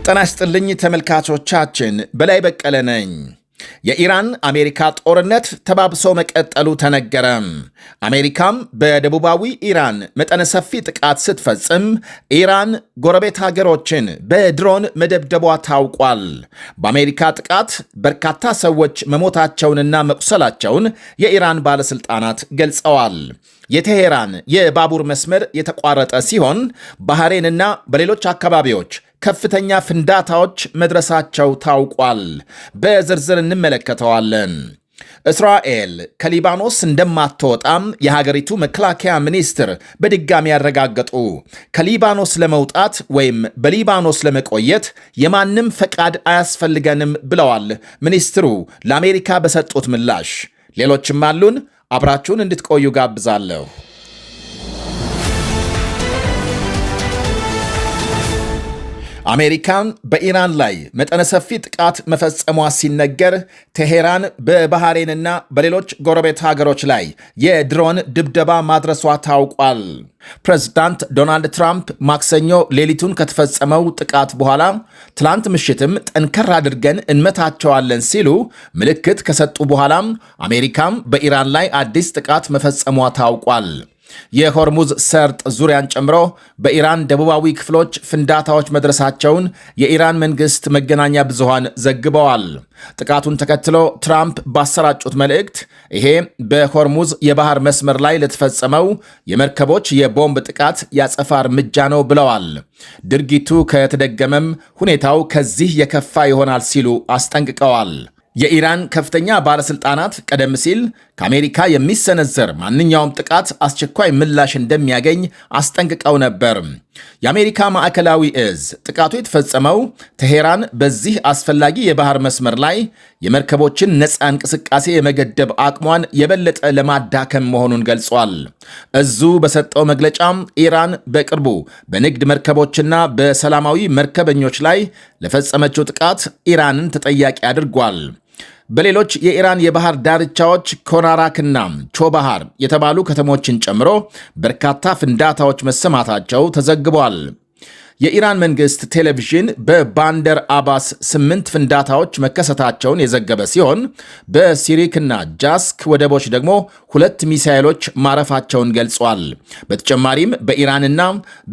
ጤና ይስጥልኝ ተመልካቾቻችን፣ በላይ በቀለ ነኝ። የኢራን አሜሪካ ጦርነት ተባብሶ መቀጠሉ ተነገረ። አሜሪካም በደቡባዊ ኢራን መጠነ ሰፊ ጥቃት ስትፈጽም ኢራን ጎረቤት ሀገሮችን በድሮን መደብደቧ ታውቋል። በአሜሪካ ጥቃት በርካታ ሰዎች መሞታቸውንና መቁሰላቸውን የኢራን ባለሥልጣናት ገልጸዋል። የቴሄራን የባቡር መስመር የተቋረጠ ሲሆን ባህሬንና በሌሎች አካባቢዎች ከፍተኛ ፍንዳታዎች መድረሳቸው ታውቋል። በዝርዝር እንመለከተዋለን። እስራኤል ከሊባኖስ እንደማትወጣም የሀገሪቱ መከላከያ ሚኒስትር በድጋሚ ያረጋገጡ። ከሊባኖስ ለመውጣት ወይም በሊባኖስ ለመቆየት የማንም ፈቃድ አያስፈልገንም ብለዋል ሚኒስትሩ ለአሜሪካ በሰጡት ምላሽ። ሌሎችም አሉን። አብራችሁን እንድትቆዩ ጋብዛለሁ። አሜሪካን በኢራን ላይ መጠነ ሰፊ ጥቃት መፈጸሟ ሲነገር ቴሄራን በባህሬንና በሌሎች ጎረቤት ሀገሮች ላይ የድሮን ድብደባ ማድረሷ ታውቋል። ፕሬዝዳንት ዶናልድ ትራምፕ ማክሰኞ ሌሊቱን ከተፈጸመው ጥቃት በኋላ ትላንት ምሽትም ጠንከር አድርገን እንመታቸዋለን ሲሉ ምልክት ከሰጡ በኋላም አሜሪካም በኢራን ላይ አዲስ ጥቃት መፈጸሟ ታውቋል። የሆርሙዝ ሰርጥ ዙሪያን ጨምሮ በኢራን ደቡባዊ ክፍሎች ፍንዳታዎች መድረሳቸውን የኢራን መንግስት መገናኛ ብዙሃን ዘግበዋል። ጥቃቱን ተከትሎ ትራምፕ ባሰራጩት መልእክት ይሄ በሆርሙዝ የባህር መስመር ላይ ለተፈጸመው የመርከቦች የቦምብ ጥቃት ያጸፋ እርምጃ ነው ብለዋል። ድርጊቱ ከተደገመም ሁኔታው ከዚህ የከፋ ይሆናል ሲሉ አስጠንቅቀዋል። የኢራን ከፍተኛ ባለሥልጣናት ቀደም ሲል ከአሜሪካ የሚሰነዘር ማንኛውም ጥቃት አስቸኳይ ምላሽ እንደሚያገኝ አስጠንቅቀው ነበር። የአሜሪካ ማዕከላዊ እዝ ጥቃቱ የተፈጸመው ቴሄራን በዚህ አስፈላጊ የባህር መስመር ላይ የመርከቦችን ነፃ እንቅስቃሴ የመገደብ አቅሟን የበለጠ ለማዳከም መሆኑን ገልጿል። እዙ በሰጠው መግለጫም ኢራን በቅርቡ በንግድ መርከቦችና በሰላማዊ መርከበኞች ላይ ለፈጸመችው ጥቃት ኢራንን ተጠያቂ አድርጓል። በሌሎች የኢራን የባህር ዳርቻዎች ኮናራክና ቾባሃር የተባሉ ከተሞችን ጨምሮ በርካታ ፍንዳታዎች መሰማታቸው ተዘግቧል። የኢራን መንግስት ቴሌቪዥን በባንደር አባስ 8 ፍንዳታዎች መከሰታቸውን የዘገበ ሲሆን በሲሪክና ጃስክ ወደቦች ደግሞ 2 ሚሳኤሎች ማረፋቸውን ገልጿል። በተጨማሪም በኢራንና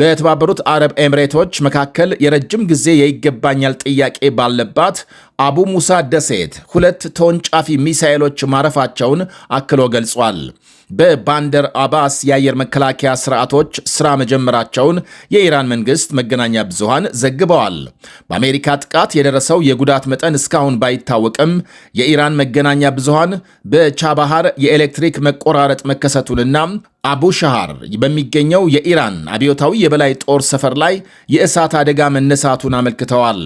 በተባበሩት አረብ ኤምሬቶች መካከል የረጅም ጊዜ የይገባኛል ጥያቄ ባለባት አቡ ሙሳ ደሴት 2 ተወንጫፊ ሚሳኤሎች ማረፋቸውን አክሎ ገልጿል። በባንደር አባስ የአየር መከላከያ ስርዓቶች ሥራ መጀመራቸውን የኢራን መንግሥት መገናኛ ብዙሃን ዘግበዋል። በአሜሪካ ጥቃት የደረሰው የጉዳት መጠን እስካሁን ባይታወቅም የኢራን መገናኛ ብዙሃን በቻባሃር የኤሌክትሪክ መቆራረጥ መከሰቱንና አቡ ሻሃር በሚገኘው የኢራን አብዮታዊ የበላይ ጦር ሰፈር ላይ የእሳት አደጋ መነሳቱን አመልክተዋል።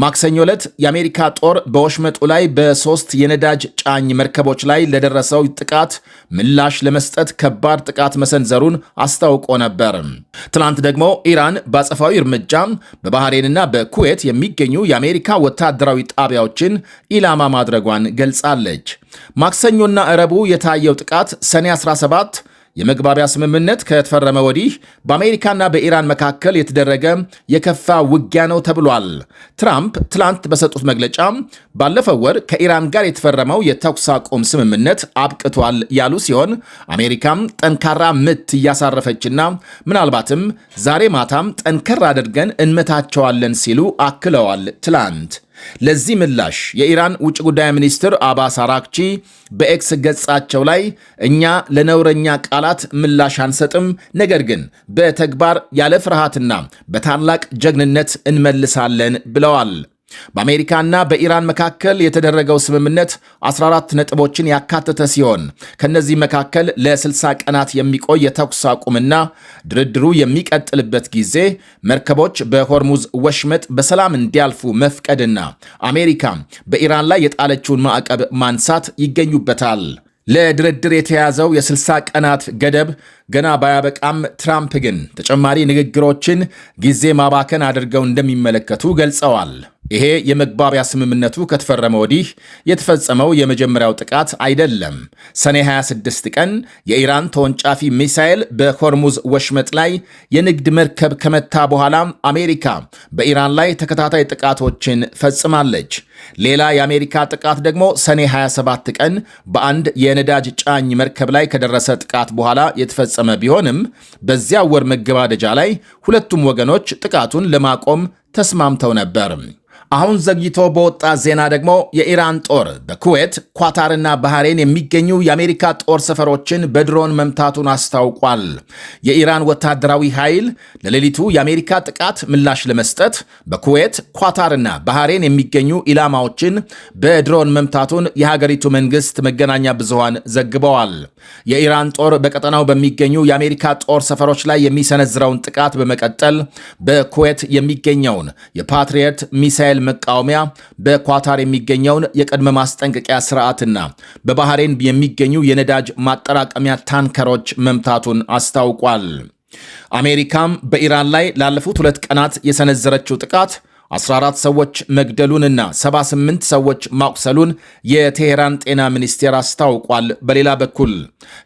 ማክሰኞ ዕለት የአሜሪካ ጦር በወሽመጡ ላይ በ3 የነዳጅ ጫኝ መርከቦች ላይ ለደረሰው ጥቃት ምላሽ ለመስጠት ከባድ ጥቃት መሰንዘሩን አስታውቆ ነበር። ትናንት ደግሞ ኢራን በአጸፋዊ እርምጃ በባህሬንና በኩዌት የሚገኙ የአሜሪካ ወታደራዊ ጣቢያዎችን ኢላማ ማድረጓን ገልጻለች። ማክሰኞና ዕረቡ የታየው ጥቃት ሰኔ 17 የመግባቢያ ስምምነት ከተፈረመ ወዲህ በአሜሪካና በኢራን መካከል የተደረገ የከፋ ውጊያ ነው ተብሏል። ትራምፕ ትላንት በሰጡት መግለጫ ባለፈው ወር ከኢራን ጋር የተፈረመው የተኩስ አቁም ስምምነት አብቅቷል ያሉ ሲሆን አሜሪካም ጠንካራ ምት እያሳረፈችና ምናልባትም ዛሬ ማታም ጠንከር አድርገን እንመታቸዋለን ሲሉ አክለዋል። ትላንት ለዚህ ምላሽ የኢራን ውጭ ጉዳይ ሚኒስትር አባስ አራክቺ በኤክስ ገጻቸው ላይ እኛ ለነውረኛ ቃላት ምላሽ አንሰጥም፣ ነገር ግን በተግባር ያለ ፍርሃትና በታላቅ ጀግንነት እንመልሳለን ብለዋል። በአሜሪካና በኢራን መካከል የተደረገው ስምምነት 14 ነጥቦችን ያካተተ ሲሆን ከነዚህ መካከል ለ60 ቀናት የሚቆይ የተኩስ አቁምና ድርድሩ የሚቀጥልበት ጊዜ፣ መርከቦች በሆርሙዝ ወሽመጥ በሰላም እንዲያልፉ መፍቀድና አሜሪካ በኢራን ላይ የጣለችውን ማዕቀብ ማንሳት ይገኙበታል። ለድርድር የተያዘው የ60 ቀናት ገደብ ገና ባያበቃም ትራምፕ ግን ተጨማሪ ንግግሮችን ጊዜ ማባከን አድርገው እንደሚመለከቱ ገልጸዋል። ይሄ የመግባቢያ ስምምነቱ ከተፈረመ ወዲህ የተፈጸመው የመጀመሪያው ጥቃት አይደለም። ሰኔ 26 ቀን የኢራን ተወንጫፊ ሚሳኤል በሆርሙዝ ወሽመጥ ላይ የንግድ መርከብ ከመታ በኋላ አሜሪካ በኢራን ላይ ተከታታይ ጥቃቶችን ፈጽማለች። ሌላ የአሜሪካ ጥቃት ደግሞ ሰኔ 27 ቀን በአንድ የነዳጅ ጫኝ መርከብ ላይ ከደረሰ ጥቃት በኋላ የተፈጸመ ቢሆንም በዚያ ወር መገባደጃ ላይ ሁለቱም ወገኖች ጥቃቱን ለማቆም ተስማምተው ነበር። አሁን ዘግይቶ በወጣ ዜና ደግሞ የኢራን ጦር በኩዌት፣ ኳታርና ባህሬን የሚገኙ የአሜሪካ ጦር ሰፈሮችን በድሮን መምታቱን አስታውቋል። የኢራን ወታደራዊ ኃይል ለሌሊቱ የአሜሪካ ጥቃት ምላሽ ለመስጠት በኩዌት፣ ኳታርና ባህሬን የሚገኙ ኢላማዎችን በድሮን መምታቱን የሀገሪቱ መንግስት መገናኛ ብዙሃን ዘግበዋል። የኢራን ጦር በቀጠናው በሚገኙ የአሜሪካ ጦር ሰፈሮች ላይ የሚሰነዝረውን ጥቃት በመቀጠል በኩዌት የሚገኘውን የፓትሪየት ሚሳኤል መቃወሚያ፣ በኳታር የሚገኘውን የቅድመ ማስጠንቀቂያ ስርዓትና በባህሬን የሚገኙ የነዳጅ ማጠራቀሚያ ታንከሮች መምታቱን አስታውቋል። አሜሪካም በኢራን ላይ ላለፉት 2 ቀናት የሰነዘረችው ጥቃት 14 ሰዎች መግደሉንና 78 ሰዎች ማቁሰሉን የቴሄራን ጤና ሚኒስቴር አስታውቋል። በሌላ በኩል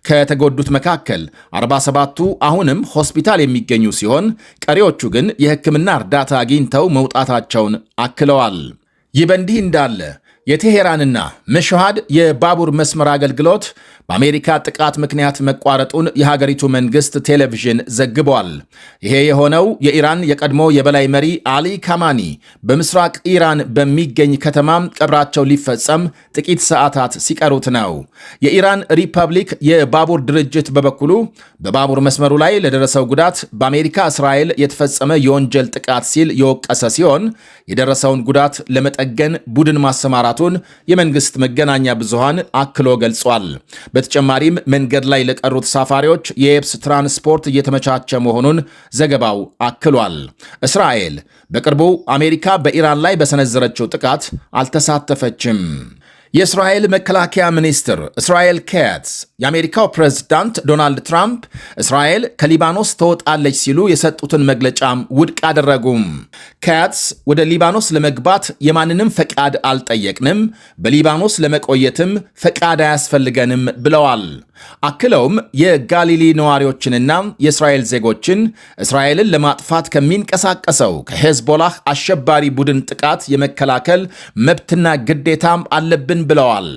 ከተጎዱት መካከል 47ቱ አሁንም ሆስፒታል የሚገኙ ሲሆን ቀሪዎቹ ግን የሕክምና እርዳታ አግኝተው መውጣታቸውን አክለዋል። ይህ በእንዲህ እንዳለ የቴሄራንና መሽሃድ የባቡር መስመር አገልግሎት በአሜሪካ ጥቃት ምክንያት መቋረጡን የሀገሪቱ መንግስት ቴሌቪዥን ዘግቧል። ይሄ የሆነው የኢራን የቀድሞ የበላይ መሪ አሊ ካማኒ በምስራቅ ኢራን በሚገኝ ከተማ ቀብራቸው ሊፈጸም ጥቂት ሰዓታት ሲቀሩት ነው። የኢራን ሪፐብሊክ የባቡር ድርጅት በበኩሉ በባቡር መስመሩ ላይ ለደረሰው ጉዳት በአሜሪካ እስራኤል የተፈጸመ የወንጀል ጥቃት ሲል የወቀሰ ሲሆን የደረሰውን ጉዳት ለመጠገን ቡድን ማሰማራቱን የመንግስት መገናኛ ብዙሃን አክሎ ገልጿል። በተጨማሪም መንገድ ላይ ለቀሩ ተሳፋሪዎች የየብስ ትራንስፖርት እየተመቻቸ መሆኑን ዘገባው አክሏል። እስራኤል በቅርቡ አሜሪካ በኢራን ላይ በሰነዘረችው ጥቃት አልተሳተፈችም። የእስራኤል መከላከያ ሚኒስትር እስራኤል ካትዝ የአሜሪካው ፕሬዝዳንት ዶናልድ ትራምፕ እስራኤል ከሊባኖስ ትወጣለች ሲሉ የሰጡትን መግለጫም ውድቅ አደረጉም። ካትዝ ወደ ሊባኖስ ለመግባት የማንንም ፈቃድ አልጠየቅንም፣ በሊባኖስ ለመቆየትም ፈቃድ አያስፈልገንም ብለዋል። አክለውም የጋሊሊ ነዋሪዎችንና የእስራኤል ዜጎችን እስራኤልን ለማጥፋት ከሚንቀሳቀሰው ከሄዝቦላህ አሸባሪ ቡድን ጥቃት የመከላከል መብትና ግዴታም አለብን ብለዋል።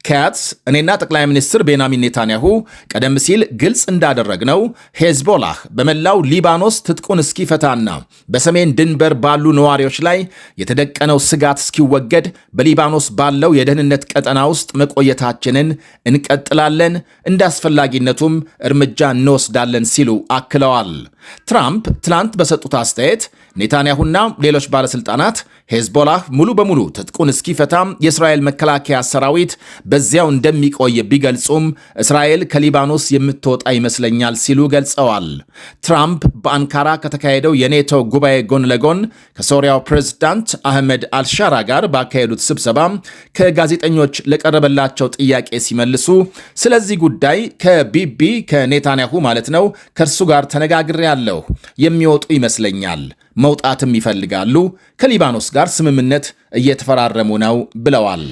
ካትዝ እኔና ጠቅላይ ሚኒስትር ቤንያሚን ኔታንያሁ ቀደም ሲል ግልጽ እንዳደረግነው ሄዝቦላህ በመላው ሊባኖስ ትጥቁን እስኪፈታና በሰሜን ድንበር ባሉ ነዋሪዎች ላይ የተደቀነው ስጋት እስኪወገድ በሊባኖስ ባለው የደህንነት ቀጠና ውስጥ መቆየታችንን እንቀጥላለን፣ እንደ አስፈላጊነቱም እርምጃ እንወስዳለን ሲሉ አክለዋል። ትራምፕ ትላንት በሰጡት አስተያየት ኔታንያሁና ሌሎች ባለሥልጣናት ሄዝቦላህ ሙሉ በሙሉ ትጥቁን እስኪፈታም የእስራኤል መከላከያ ሰራዊት በዚያው እንደሚቆይ ቢገልጹም እስራኤል ከሊባኖስ የምትወጣ ይመስለኛል ሲሉ ገልጸዋል። ትራምፕ በአንካራ ከተካሄደው የኔቶ ጉባኤ ጎን ለጎን ከሶሪያው ፕሬዝዳንት አህመድ አልሻራ ጋር ባካሄዱት ስብሰባ ከጋዜጠኞች ለቀረበላቸው ጥያቄ ሲመልሱ ስለዚህ ጉዳይ ከቢቢ ከኔታንያሁ ማለት ነው ከእርሱ ጋር ተነጋግሬያለሁ፣ የሚወጡ ይመስለኛል፣ መውጣትም ይፈልጋሉ፣ ከሊባኖስ ጋር ስምምነት እየተፈራረሙ ነው ብለዋል።